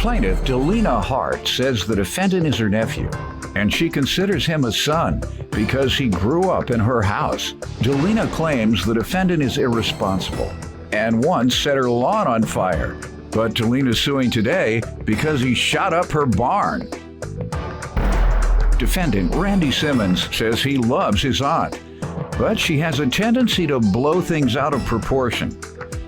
Plaintiff Delina Hart says the defendant is her nephew, and she considers him a son because he grew up in her house. Delina claims the defendant is irresponsible and once set her lawn on fire, but Delina's suing today because he shot up her barn. Defendant Randy Simmons says he loves his aunt, but she has a tendency to blow things out of proportion.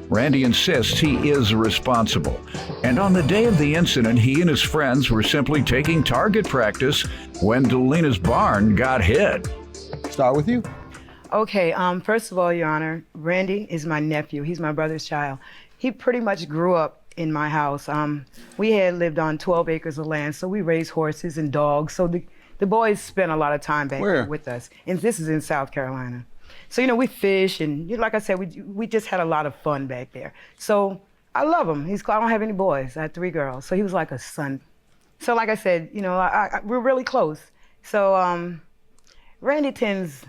Randy insists he is responsible, and on the day of the incident, he and his friends were simply taking target practice when Delina's barn got hit. Start with you. Okay, first of all, Your Honor, Randy is my nephew. He's my brother's child. He pretty much grew up in my house. We had lived on 12 acres of land, so we raised horses and dogs. So the boys spent a lot of time back there with us. And this is in South Carolina. So, you know, we fish, and like I said, we just had a lot of fun back there. So I love him. I don't have any boys. I had 3 girls. So he was like a son. So like I said, you know, we're really close. So Randy tends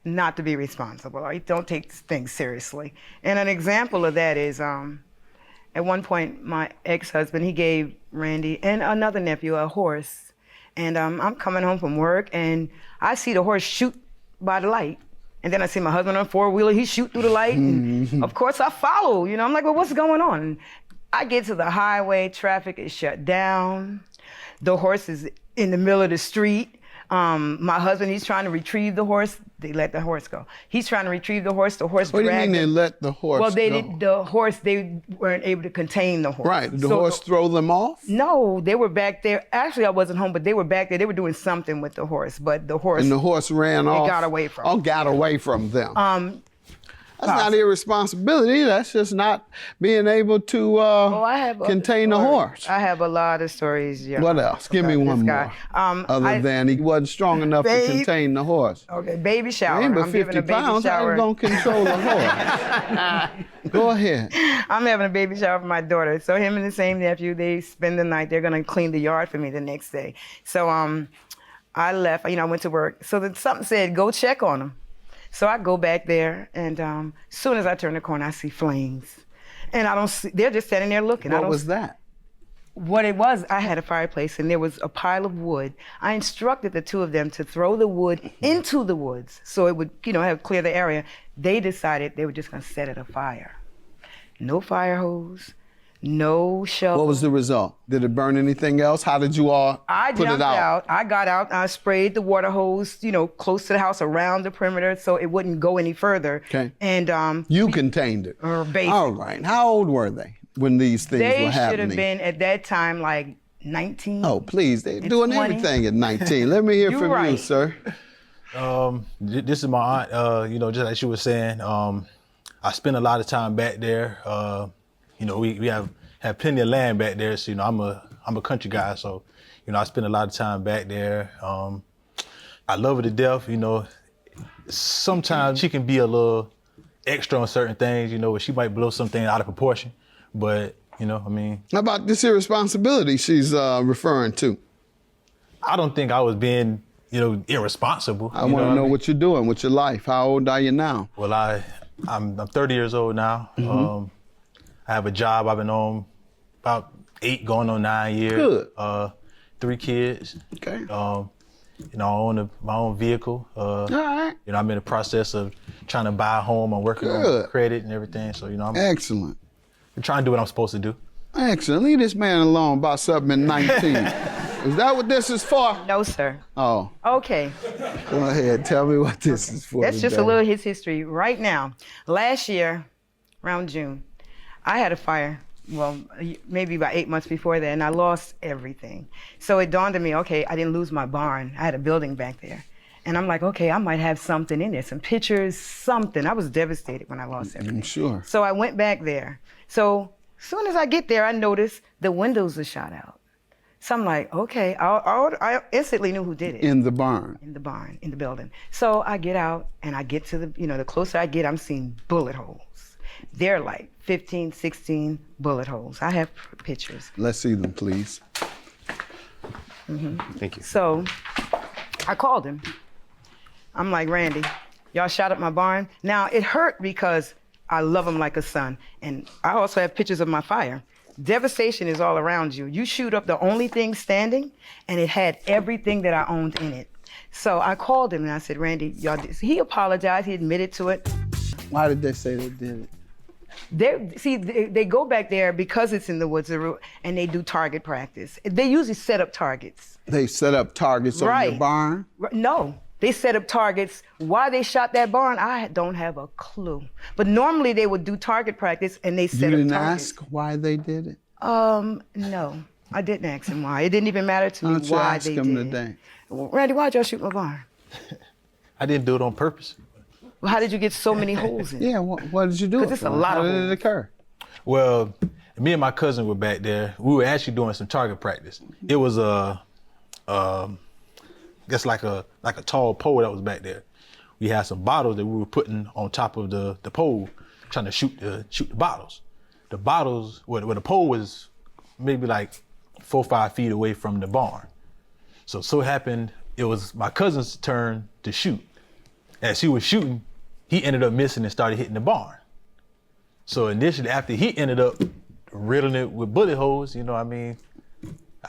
not to be responsible. He don't take things seriously. And an example of that is at one point, my ex-husband, he gave Randy and another nephew a horse. And I'm coming home from work, and I see the horse shoot by the light. And then I see my husband on a 4-wheeler, he shoot through the light. And of course I follow, you know, I'm like, well, what's going on? And I get to the highway, traffic is shut down. The horse is in the middle of the street. My husband, he's trying to retrieve the horse. They let the horse go. He's trying to retrieve the horse. The horse What do you dragged mean they him. let the horse Well, go? They weren't able to contain the horse. Right, did the So horse throw them off? No, they were back there. Actually, I wasn't home, but they were back there. They were doing something with the horse, but the horse. And the horse ran off? It got away from Oh, them. got away from them. That's not irresponsibility. That's just not being able to contain the horse. I have a lot of stories. Yeah, What else? Give me one more. Other than he wasn't strong enough to contain the horse. Okay, baby shower. Ain't but I'm 50 giving a baby pounds. How shower. you gonna control a horse? Go ahead. I'm having a baby shower for my daughter. So him and the same nephew, they spend the night. They're gonna clean the yard for me the next day. So I left. You know, I went to work. So then something said, go check on them. So I go back there, and as soon as I turn the corner, I see flames. And I don't see, they're just standing there looking. What was that? What it was, I had a fireplace, and there was a pile of wood. I instructed the 2 of them to throw the wood into the woods so it would, you know, have clear the area. They decided they were just gonna set it afire. No fire hose, no shovel. What was the result? Did it burn anything else? How did you all put it out? I jumped out. I got out. I sprayed the water hose, you know, close to the house, around the perimeter, so it wouldn't go any further. Okay. And you contained it. Basically. All right. How old were they when these things They were happening? should have been at that time like 19. Oh, please. They're doing 20. everything at 19. Let me hear You're from you, right. sir. This is my aunt. You know, just like she was saying, I spend a lot of time back there. You know, we have plenty of land back there. So, you know, I'm a country guy. So, you know, I spend a lot of time back there. I love her to death. You know, sometimes she can be a little extra on certain things, you know, where she might blow something out of proportion. But, you know, I mean. How about this irresponsibility she's referring to? I don't think I was being, you know, irresponsible. I want to know what you're doing with your life. How old are you now? Well, I'm 30 years old now. Mm-hmm. I have a job I've been on about 8 going on 9 years. Good. 3 kids. Okay. You know, I own my own vehicle. All right. You know, I'm in the process of trying to buy a home. I'm working on credit and everything. So, you know, Excellent. I'm trying to do what I'm supposed to do. Excellent. Leave this man alone about something in 19. Is that what this is for? No, sir. Oh. Okay. Go ahead. Tell me what this is for. That's just a little his history right now. Last year, around June, I had a fire. Well, maybe about 8 months before that, and I lost everything. So it dawned on me, okay, I didn't lose my barn. I had a building back there. And I'm like, okay, I might have something in there, some pictures, something. I was devastated when I lost everything. I'm sure. So I went back there. So as soon as I get there, I notice the windows are shot out. So I'm like, okay, I instantly knew who did it. In the barn. In the barn, in the building. So I get out and I get to the, you know, the closer I get, I'm seeing bullet holes. They're like 15, 16 bullet holes. I have pictures. Let's see them, please. Mm-hmm. Thank you. So I called him. I'm like, Randy, y'all shot up my barn. Now it hurt because I love him like a son. And I also have pictures of my fire. devastation is all around you. You shoot up the only thing standing, and it had everything that I owned in it. So I called him and I said, Randy, y'all did. He apologized, he admitted to it. Why did they say they did it? They go back there because it's in the woods, and they do target practice. They usually set up targets. They set up targets on your barn? No, they set up targets. Why they shot that barn, I don't have a clue. But normally they would do target practice and they set up targets. You didn't ask why they did it? No, I didn't ask him why. It didn't even matter to me why they did it. Ask him today. Randy, why'd y'all shoot my barn? I didn't do it on purpose. Well, how did you get so many holes in it? Yeah, what did you do? Because it's a lot of holes. How did it occur? Well, me and my cousin were back there. We were actually doing some target practice. It was guess like a tall pole that was back there. We had some bottles that we were putting on top of the pole, trying to shoot the bottles. The bottles, where the pole was maybe like 4 or 5 feet away from the barn. So happened it was my cousin's turn to shoot. As he was shooting, he ended up missing and started hitting the barn. So initially, after he ended up riddling it with bullet holes, you know, I mean,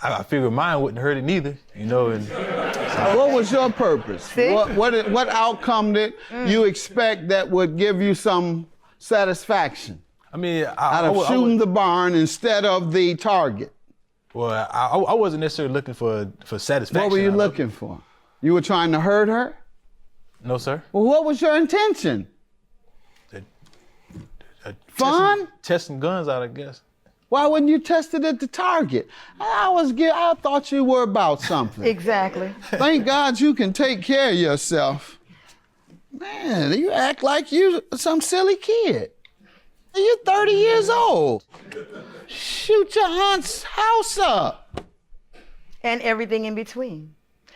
I figured mine wouldn't hurt it neither, you know. And what was your purpose? What outcome did you expect that would give you some satisfaction? I mean, out of shooting the barn instead of the target. Well, I wasn't necessarily looking for satisfaction. What were you looking for? You were trying to hurt her? No, sir. Well, what was your intention? Fun? Testing guns out, I guess. Why wouldn't you test it at the target? I thought you were about something. Exactly. Thank God you can take care of yourself. Man, you act like you some silly kid. You're 30 years old. Shoot your aunt's house up. And everything in between.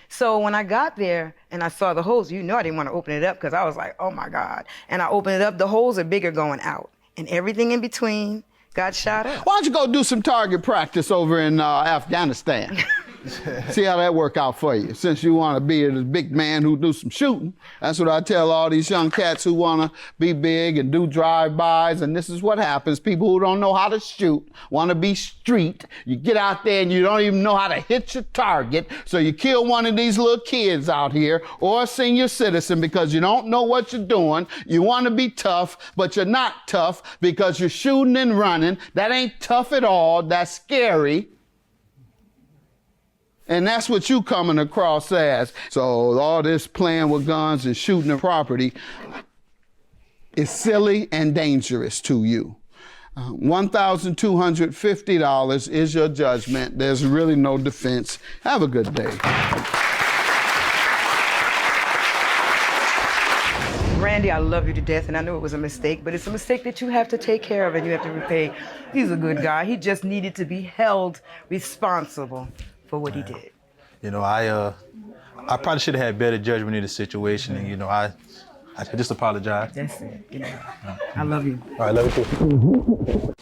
So when I got there and I saw the holes, you know I didn't want to open it up because I was like, oh my God. And I opened it up, the holes are bigger going out. And everything in between got shot up. Why don't you go do some target practice over in Afghanistan? See how that work out for you, since you want to be a big man who do some shooting. That's what I tell all these young cats who want to be big and do drive-bys, and this is what happens. People who don't know how to shoot want to be street. You get out there and you don't even know how to hit your target, so you kill one of these little kids out here or a senior citizen because you don't know what you're doing. You want to be tough, but you're not tough because you're shooting and running. That ain't tough at all. That's scary. And that's what you coming across as. So all this playing with guns and shooting the property is silly and dangerous to you. $1,250 is your judgment. There's really no defense. Have a good day. Randy, I love you to death, and I know it was a mistake, but it's a mistake that you have to take care of and you have to repay. He's a good guy. He just needed to be held responsible for what he did. You know, I probably should have had better judgment in the situation, and you know, I just apologize. That's it. You know, I love you. All right, love you too.